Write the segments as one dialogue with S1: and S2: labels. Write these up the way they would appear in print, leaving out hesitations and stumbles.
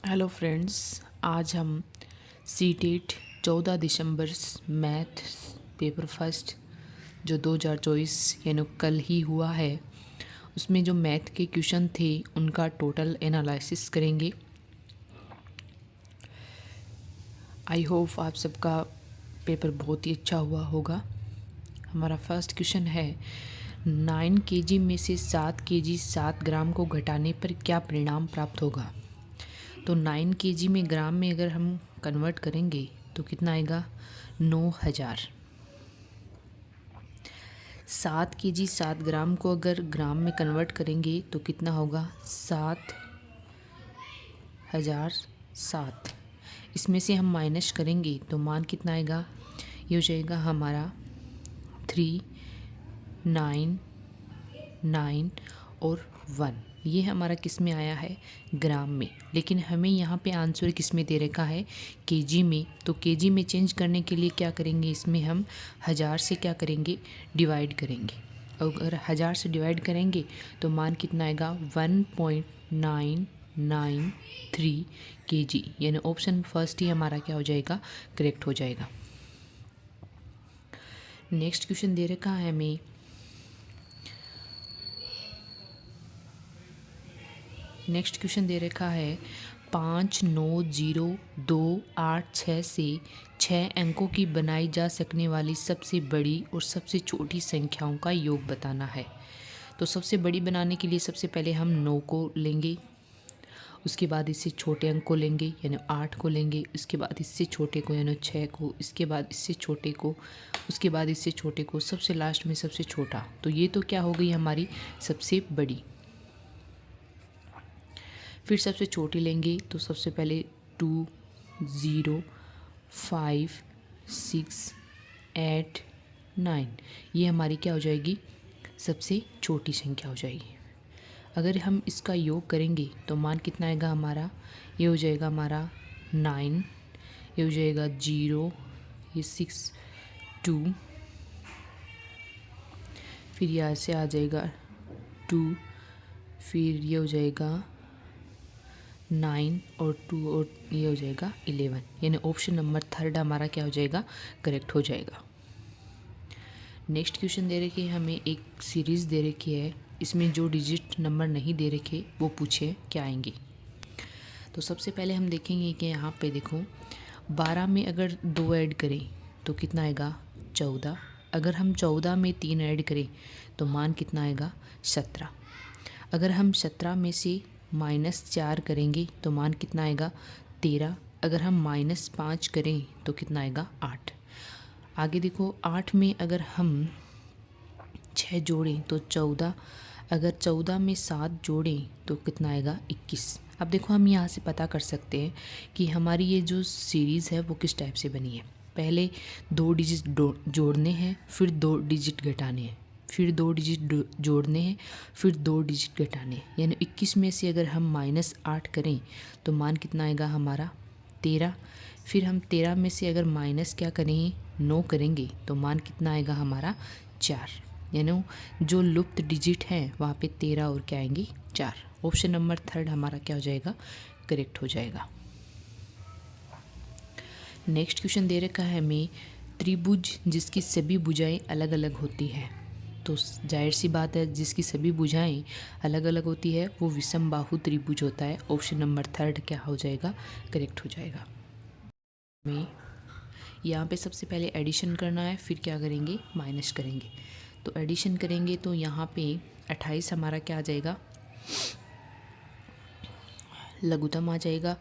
S1: Hello friends, आज हम CTET 14 दिसंबर math paper first जो 2024 यानी कल ही हुआ है, उसमें जो मैथ के क्वेश्चन थे उनका टोटल एनालिसिस करेंगे। आई होप आप सबका पेपर बहुत ही अच्छा हुआ होगा। हमारा फर्स्ट क्वेश्चन है 9 केजी में से 7 केजी 7 ग्राम को घटाने पर क्या परिणाम प्राप्त होगा। तो 9 केजी में ग्राम में अगर हम कन्वर्ट करेंगे तो कितना आएगा 9000। 7 केजी 7 ग्राम को अगर ग्राम में कन्वर्ट करेंगे तो कितना होगा 7007। इसमें से हम माइनस करेंगे तो मान कितना आएगा, ये हो जाएगा हमारा 399 और 1। ये हमारा किस में आया है, ग्राम में। लेकिन हमें यहाँ पे आंसर किस में दे रखा है, केजी में। तो केजी में चेंज करने के लिए क्या करेंगे, इसमें हम 1000 से क्या करेंगे, डिवाइड करेंगे। अगर 1000 से डिवाइड करेंगे तो मान कितना आएगा 1.993 केजी, यानी ऑप्शन फर्स्ट ही हमारा क्या हो जाएगा, करेक्ट हो जाएगा। नेक्स्ट क्वेश्चन दे रखा है हमें नेक्स्ट क्वेश्चन दे रखा है 590286 से 6 अंकों की बनाई जा सकने वाली सबसे बड़ी और सबसे छोटी संख्याओं का योग बताना है। तो सबसे बड़ी बनाने के लिए सबसे पहले हम 9 को लेंगे, उसके बाद इससे छोटे अंक को लेंगे यानी 8 को लेंगे, उसके बाद इससे छोटे को यानी 6 को, इसके बाद इससे छोटे को, उसके बाद इससे छोटे को, सबसे लास्ट में सबसे छोटा। तो ये तो क्या हो गई हमारी सबसे बड़ी। फिर सबसे छोटी लेंगे तो सबसे पहले 2 0 5 6 8 9, ये हमारी क्या हो जाएगी, सबसे छोटी संख्या हो जाएगी। अगर हम इसका योग करेंगे तो मान कितना आएगा हमारा, ये हो जाएगा हमारा 9, ये हो जाएगा 0, ये 6 2, फिर यहाँ से आ जाएगा 2, फिर ये हो जाएगा 9 और 2 और ये हो जाएगा 11, यानी ऑप्शन नंबर थर्ड हमारा क्या हो जाएगा, करेक्ट हो जाएगा। नेक्स्ट क्वेश्चन दे रखी है हमें, एक सीरीज़ दे रखी है, इसमें जो डिजिट नंबर नहीं दे रखे वो पूछे क्या आएंगे। तो सबसे पहले हम देखेंगे कि यहाँ पे देखो 12 में अगर 2 ऐड करें तो कितना आएगा 14। अगर हम 14 में 3 ऐड करें तो मान कितना आएगा 17। अगर हम 17 में से -4 करेंगे तो मान कितना आएगा 13। अगर हम -5 करें तो कितना आएगा 8। आगे देखो 8 में अगर हम 6 जोड़ें तो 14। अगर 14 में 7 जोड़ें तो कितना आएगा 21। अब देखो हम यहाँ से पता कर सकते हैं कि हमारी ये जो सीरीज़ है वो किस टाइप से बनी है। पहले 2 डिजिट जोड़ने हैं, फिर 2 डिजिट घटाने हैं, फिर 2 डिजिट जोड़ने हैं, फिर 2 डिजिट घटाने हैं। यानी 21 में से अगर हम -8 करें तो मान कितना आएगा हमारा 13। फिर हम 13 में से अगर माइनस क्या करेंगे 9 करेंगे तो मान कितना आएगा हमारा 4। यानी जो लुप्त डिजिट हैं वहाँ पे 13 और क्या आएंगी 4। ऑप्शन नंबर थर्ड हमारा क्या हो जाएगा, करेक्ट हो जाएगा। नेक्स्ट क्वेश्चन दे रखा है हमें त्रिभुज जिसकी सभी भुजाएं अलग अलग होती है। तो जाहिर सी बात है जिसकी सभी भुजाएं अलग अलग होती है वो विषम बाहु त्रिभुज होता है। ऑप्शन नंबर थर्ड क्या हो जाएगा, करेक्ट हो जाएगा। हमें यहाँ पे सबसे पहले एडिशन करना है, फिर क्या करेंगे माइनस करेंगे। तो एडिशन करेंगे तो यहाँ पे 28 हमारा क्या आ जाएगा, लघुत्तम आ जाएगा।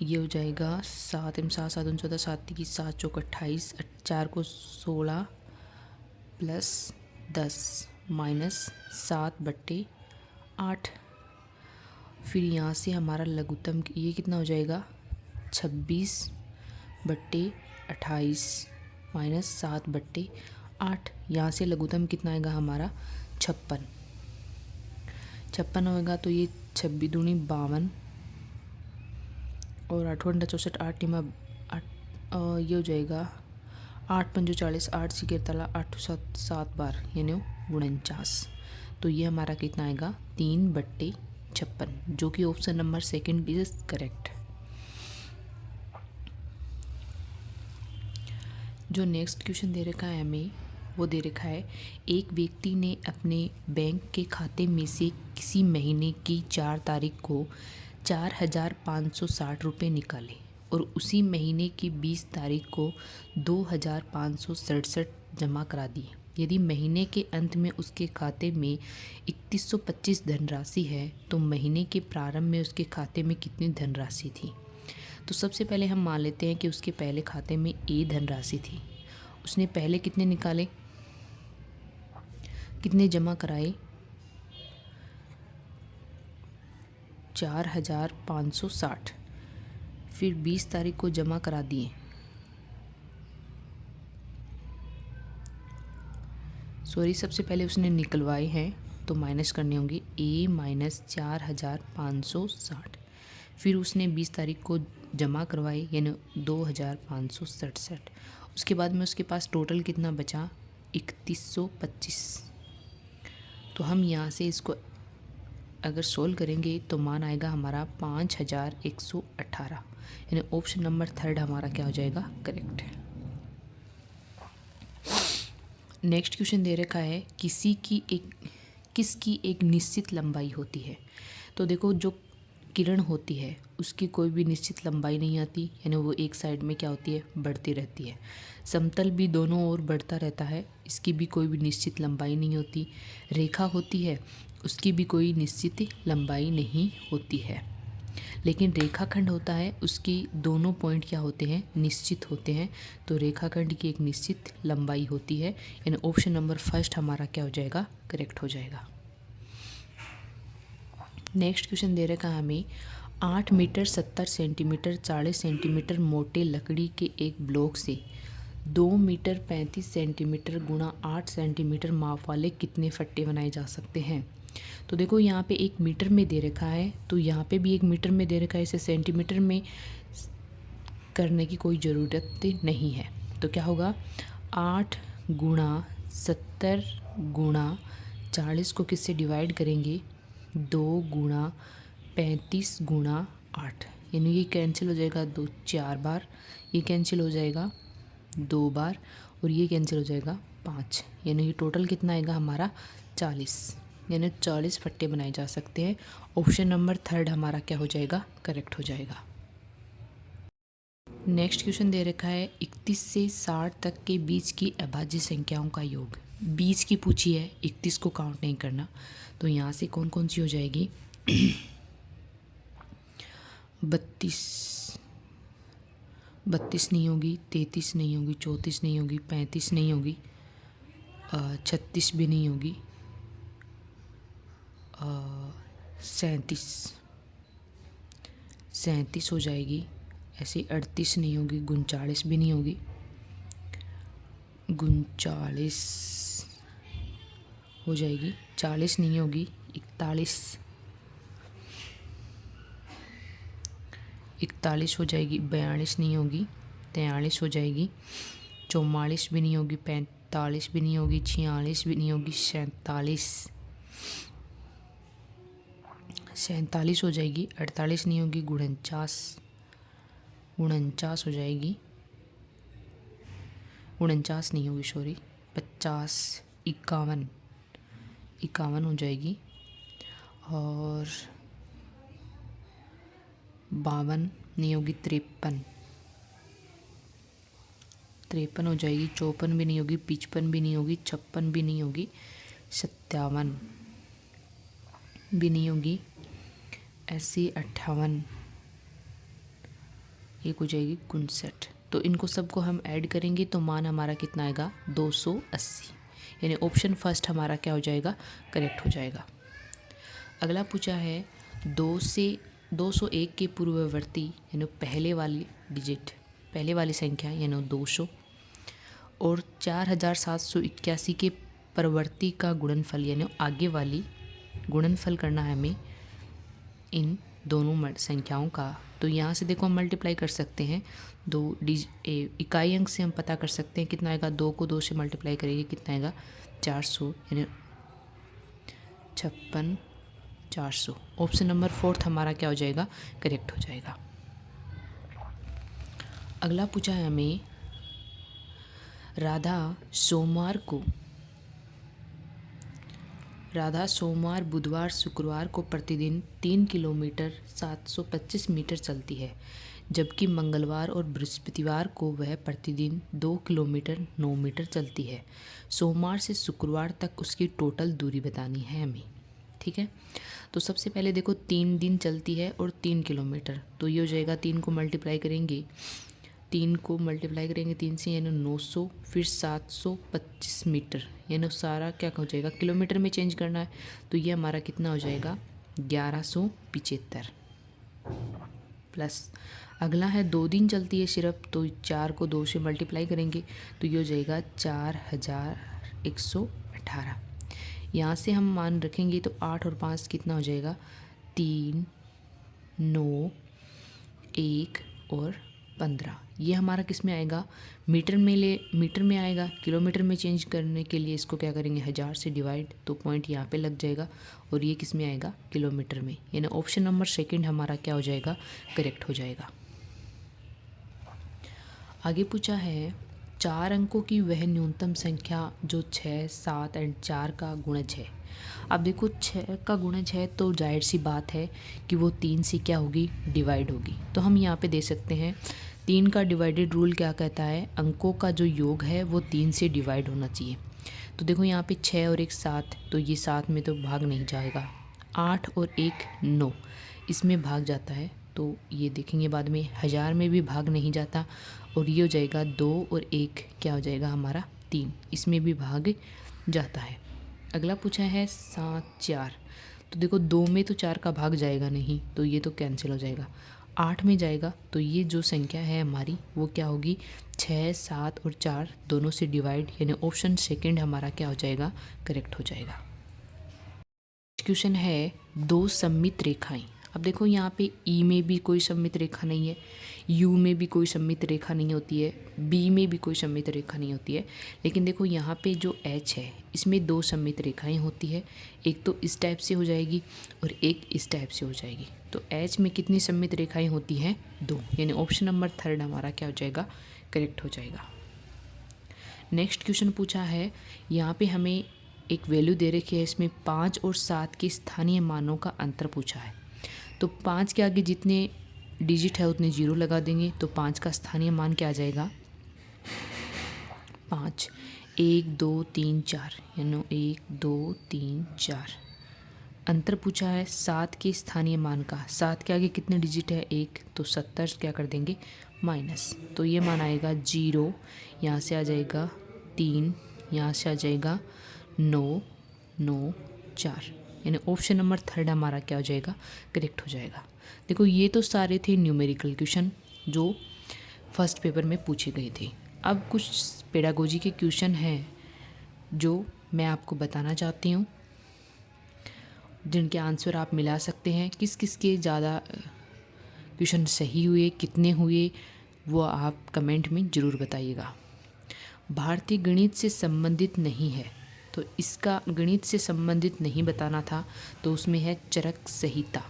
S1: ये हो जाएगा 7 M 7 7 14 7 की 7 चौक 28, 4 को 16 प्लस 10 -7/8। फिर यहाँ से हमारा लघुत्तम ये कितना हो जाएगा 26/28 -7/8। यहाँ से लघुत्तम कितना आएगा हमारा 56 होगा। तो ये 26 दूनी 52 और 8 × 64 8 ये हो जाएगा 8 × 5 40 8 × 43 8 × 7 7 बार यानी 49। तो ये हमारा कितना आएगा 3/56, जो कि option number second is correct. जो नेक्स्ट क्वेश्चन दे रखा है हमें, वो दे रखा है एक व्यक्ति ने अपने बैंक के खाते में से किसी महीने की 4 तारीख को 4,560 रुपये निकाले और उसी महीने की 20 तारीख को 2,567 जमा करा दिए। यदि महीने के अंत में उसके खाते में 3125 धनराशि है तो महीने के प्रारंभ में उसके खाते में कितनी धनराशि थी। तो सबसे पहले हम मान लेते हैं कि उसके पहले खाते में ए धनराशि थी। उसने पहले कितने निकाले, कितने जमा कराए, 4,560, फिर 20 तारीख को जमा करा दिए। सबसे पहले उसने निकलवाए हैं तो माइनस करने होंगे ए माइनस 4,560, फिर उसने 20 तारीख को जमा करवाए यानी 2,567। उसके बाद में उसके पास टोटल कितना बचा, 3125। तो हम यहाँ से इसको अगर सोल्व करेंगे तो मान आएगा हमारा 5,118, यानी ऑप्शन नंबर 3 हमारा क्या हो जाएगा, करेक्ट है। नेक्स्ट क्वेश्चन दे रखा है किसकी एक निश्चित लंबाई होती है। तो देखो जो किरण होती है उसकी कोई भी निश्चित लंबाई नहीं आती, यानी वो एक साइड में क्या होती है, बढ़ती रहती है। समतल भी दोनों ओर बढ़ता रहता है, इसकी भी कोई भी निश्चित लंबाई नहीं होती। रेखा होती है उसकी भी कोई निश्चित लंबाई नहीं होती है। लेकिन रेखाखंड होता है उसकी दोनों पॉइंट क्या होते हैं, निश्चित होते हैं। तो रेखाखंड की एक निश्चित लंबाई होती है, यानी ऑप्शन नंबर 1 हमारा क्या हो जाएगा, करेक्ट हो जाएगा। नेक्स्ट क्वेश्चन दे रखा है हमें 8 मीटर 70 सेंटीमीटर 40 सेंटीमीटर मोटे लकड़ी के एक ब्लॉक से 2 मीटर 35 सेंटीमीटर गुणा 8 सेंटीमीटर माप वाले कितने फट्टे बनाए जा सकते हैं। तो देखो यहाँ पे 1 मीटर में दे रखा है, तो यहाँ पे भी 1 मीटर में दे रखा है, इसे सेंटीमीटर में करने की कोई ज़रूरत नहीं है। तो क्या होगा, 8 गुणा 70 गुणा 40 को किससे डिवाइड करेंगे, 2 गुणा 35 गुणा 8, यानी ये कैंसिल हो जाएगा 2 4 बार, ये कैंसिल हो जाएगा 2 बार और ये कैंसिल हो जाएगा 5, यानी ये टोटल कितना आएगा हमारा 40, यानी 40 फट्टे बनाए जा सकते हैं। ऑप्शन नंबर 3 हमारा क्या हो जाएगा, करेक्ट हो जाएगा। नेक्स्ट क्वेश्चन दे रखा है 31 से 60 तक के बीच की अभाज्य संख्याओं का योग। बीच की पूछी है, 31 को काउंट नहीं करना, तो यहाँ से कौन कौन सी हो जाएगी 32 नहीं होगी, 33 नहीं होगी, 34 नहीं होगी, 35 नहीं होगी, 36 भी नहीं होगी, 37 हो जाएगी, ऐसे 38 नहीं होगी, 39 भी नहीं होगी, 39 हो जाएगी, 40 नहीं होगी, 41 हो जाएगी, 42 नहीं होगी, 43 हो जाएगी, 44 भी नहीं होगी, 45 भी नहीं होगी, 46 भी नहीं होगी, 47 हो जाएगी, 48 नहीं होगी, 49 हो जाएगी, 49 नहीं होगी, 50, 51 हो जाएगी और 52 नहीं होगी, 53 हो जाएगी, 54 भी नहीं होगी, 55 भी नहीं होगी, 56 भी नहीं होगी, 57 भी नहीं होगी, ऐसे 58, एक हो जाएगी 59। तो इनको सबको हम ऐड करेंगे तो मान हमारा कितना आएगा, 280, यानी ऑप्शन 1 हमारा क्या हो जाएगा, करेक्ट हो जाएगा। अगला पूछा है 2 से 201 के पूर्ववर्ती यानी पहले वाली संख्या यानी 200 और 4781 के परवर्ती का गुणनफल यानी आगे वाली गुणनफल करना है हमें इन दोनों संख्याओं का। तो यहाँ से देखो हम मल्टीप्लाई कर सकते हैं, इकाई अंक से हम पता कर सकते हैं कितना आएगा, 2 को 2 से मल्टीप्लाई करेंगे कितना आएगा 400, यानी 56,400। ऑप्शन नंबर 4 हमारा क्या हो जाएगा, करेक्ट हो जाएगा। अगला पूछा है हमें राधा सोमवार, बुधवार, शुक्रवार को प्रतिदिन 3 किलोमीटर 725 मीटर चलती है, जबकि मंगलवार और बृहस्पतिवार को वह प्रतिदिन 2 किलोमीटर 9 मीटर चलती है। सोमवार से शुक्रवार तक उसकी टोटल दूरी बतानी है हमें। ठीक है, तो सबसे पहले देखो 3 दिन चलती है और 3 किलोमीटर, तो ये हो जाएगा 3 को मल्टीप्लाई करेंगे 3 से यानी 900, फिर 725 मीटर, यानी सारा क्या हो जाएगा, किलोमीटर में चेंज करना है, तो ये हमारा कितना हो जाएगा 1175 प्लस। अगला है 2 दिन चलती है सिर्फ, तो 4 को 2 से मल्टीप्लाई करेंगे तो ये हो जाएगा 4118। यहाँ से हम मान रखेंगे तो 8 और 5 कितना हो जाएगा 3, 9, 1 और 15। ये हमारा किस में आएगा, मीटर में आएगा। किलोमीटर में चेंज करने के लिए इसको क्या करेंगे 1000 से डिवाइड, तो पॉइंट यहाँ पे लग जाएगा और ये किस में आएगा किलोमीटर में, यानी ऑप्शन नंबर सेकंड हमारा क्या हो जाएगा करेक्ट हो जाएगा। आगे पूछा है 4 अंकों की वह न्यूनतम संख्या जो 6, 7 एंड 4 का गुणज है। अब देखो 6 का गुणज है तो जाहिर सी बात है कि वो 3 से क्या होगी डिवाइड होगी, तो हम यहाँ पे दे सकते हैं 3 का डिवाइडेड रूल क्या कहता है, अंकों का जो योग है वो 3 से डिवाइड होना चाहिए। तो देखो यहाँ पे 6 और 1 7, तो ये 7 में तो भाग नहीं जाएगा, 8 और 1 9 इसमें भाग जाता है, तो ये देखेंगे बाद में 1000 में भी भाग नहीं जाता, और ये हो जाएगा 2 और 1 क्या हो जाएगा हमारा 3, इसमें भी भाग जाता है। अगला पूछा है 7 4, तो देखो 2 में तो 4 का भाग जाएगा नहीं, तो ये तो कैंसिल हो जाएगा। 8 में जाएगा तो ये जो संख्या है हमारी वो क्या होगी 6, 7 और 4 दोनों से डिवाइड, यानी ऑप्शन सेकंड हमारा क्या हो जाएगा करेक्ट हो जाएगा। क्वेश्चन है 2 सममित रेखाएं। अब देखो यहाँ पे ई में भी कोई सममित रेखा नहीं है, यू में भी कोई सममित रेखा नहीं होती है, बी में भी कोई सममित रेखा नहीं होती है, लेकिन देखो यहाँ पे जो एच है इसमें 2 सममित रेखाएं होती है, एक तो इस टाइप से हो जाएगी और एक इस टाइप से हो जाएगी। तो एच में कितनी सममित रेखाएं होती हैं 2, यानी ऑप्शन नंबर थर्ड हमारा क्या हो जाएगा करेक्ट हो जाएगा। नेक्स्ट क्वेश्चन पूछा है, यहाँ पे हमें एक वैल्यू दे रखी है, इसमें 5 और 7 के स्थानीय मानों का अंतर पूछा है। तो 5 के आगे जितने डिजिट है उतने 0 लगा देंगे, तो 5 का स्थानीय मान क्या आ जाएगा 5, 1 2 3 4, यानी 1 2 3 4। अंतर पूछा है 7 के स्थानीय मान का, 7 के आगे कितने डिजिट है 1, तो 70 क्या कर देंगे माइनस, तो ये मान आएगा 0, यहाँ से आ जाएगा 3, यहाँ से आ जाएगा 9 9 4, यानी ऑप्शन नंबर थर्ड हमारा क्या हो जाएगा करेक्ट हो जाएगा। देखो ये तो सारे थे न्यूमेरिकल क्वेश्चन जो फर्स्ट पेपर में पूछे गए थे। अब कुछ पेडागोजी के क्वेश्चन हैं जो मैं आपको बताना चाहती हूँ, जिनके आंसर आप मिला सकते हैं। किस किस के ज़्यादा क्वेश्चन सही हुए, कितने हुए, वो आप कमेंट में ज़रूर बताइएगा। भारतीय गणित से संबंधित नहीं है, तो इसका गणित से संबंधित नहीं बताना था, तो उसमें है चरक संहिता।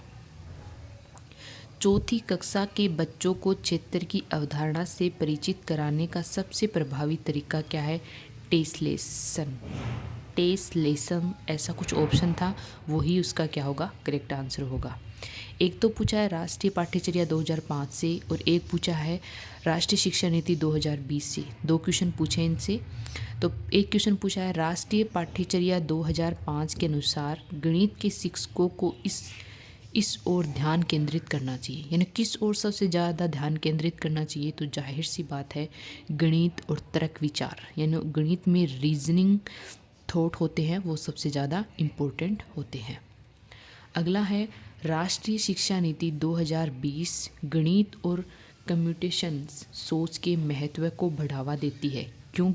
S1: चौथी कक्षा के बच्चों को क्षेत्र की अवधारणा से परिचित कराने का सबसे प्रभावी तरीका क्या है, टेस्लेशन ऐसा कुछ ऑप्शन था, वही उसका क्या होगा करेक्ट आंसर होगा। एक तो पूछा है राष्ट्रीय पाठ्यचर्या 2005 से और एक पूछा है राष्ट्रीय शिक्षा नीति 2020 से, 2 क्वेश्चन पूछे इनसे। तो एक क्वेश्चन पूछा है राष्ट्रीय पाठ्यचर्या 2005 के अनुसार गणित के शिक्षकों को इस ओर ध्यान केंद्रित करना चाहिए, यानी किस ओर सबसे ज़्यादा ध्यान केंद्रित करना चाहिए, तो जाहिर सी बात है गणित और तर्क विचार, यानी गणित में रीजनिंग थॉट होते हैं वो सबसे ज़्यादा इम्पोर्टेंट होते हैं। अगला है राष्ट्रीय शिक्षा नीति 2020 गणित और कंप्यूटेशन सोच के महत्व को बढ़ावा देती है, क्यों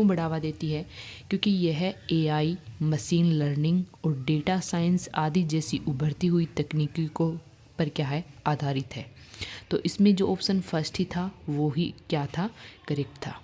S1: बढ़ावा देती है, क्योंकि यह एआई, मशीन लर्निंग और डेटा साइंस आदि जैसी उभरती हुई तकनीकी को पर क्या है आधारित है। तो इसमें जो ऑप्शन फर्स्ट ही था वो ही क्या था करेक्ट था।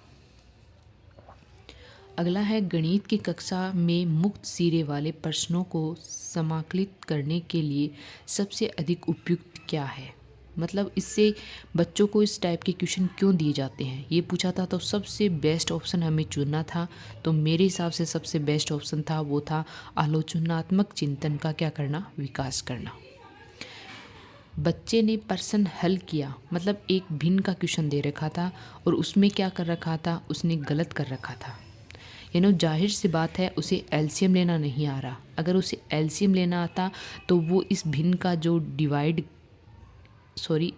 S1: अगला है गणित की कक्षा में मुक्त सिरे वाले प्रश्नों को समाकलित करने के लिए सबसे अधिक उपयुक्त क्या है। मतलब इससे बच्चों को इस टाइप के क्वेश्चन क्यों दिए जाते हैं, ये पूछा था। तो सबसे बेस्ट ऑप्शन हमें चुनना था। तो मेरे हिसाब से सबसे बेस्ट ऑप्शन था वो था आलोचनात्मक चिंतन का क्या करना, विकास करना। बच्चे ने प्रश्न हल किया, मतलब एक भिन्न का क्वेश्चन दे रखा था और उसमें क्या कर रखा था, उसने गलत कर रखा था। जाहिर सी बात है उसे एलसीएम लेना नहीं आ रहा। अगर उसे एलसीएम लेना आता तो वो इस भिन्न का जो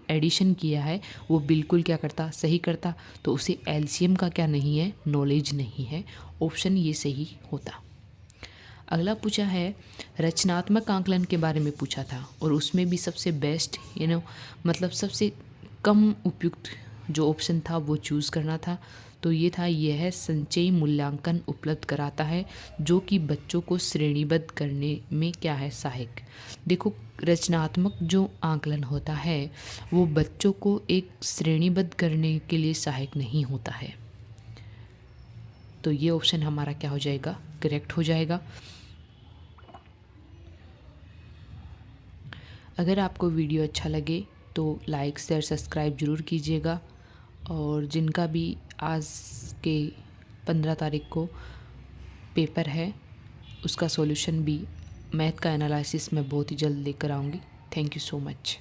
S1: एडिशन किया है वो बिल्कुल क्या करता, सही करता। तो उसे एलसीएम का क्या नहीं है, नॉलेज नहीं है। ऑप्शन ये सही होता। अगला पूछा है रचनात्मक आकलन के बारे में पूछा था और उसमें भी सबसे बेस्ट मतलब सबसे कम उपयुक्त जो ऑप्शन था वो चूज़ करना था। तो ये था, यह संचयी मूल्यांकन उपलब्ध कराता है जो कि बच्चों को श्रेणीबद्ध करने में क्या है, सहायक। देखो, रचनात्मक जो आकलन होता है वो बच्चों को एक श्रेणीबद्ध करने के लिए सहायक नहीं होता है। तो ये ऑप्शन हमारा क्या हो जाएगा, करेक्ट हो जाएगा। अगर आपको वीडियो अच्छा लगे तो लाइक शेयर सब्सक्राइब ज़रूर कीजिएगा। और जिनका भी आज के 15 तारीख को पेपर है उसका सॉल्यूशन भी मैथ का एनालिसिस मैं बहुत ही जल्द लेकर आऊँगी। Thank you so much.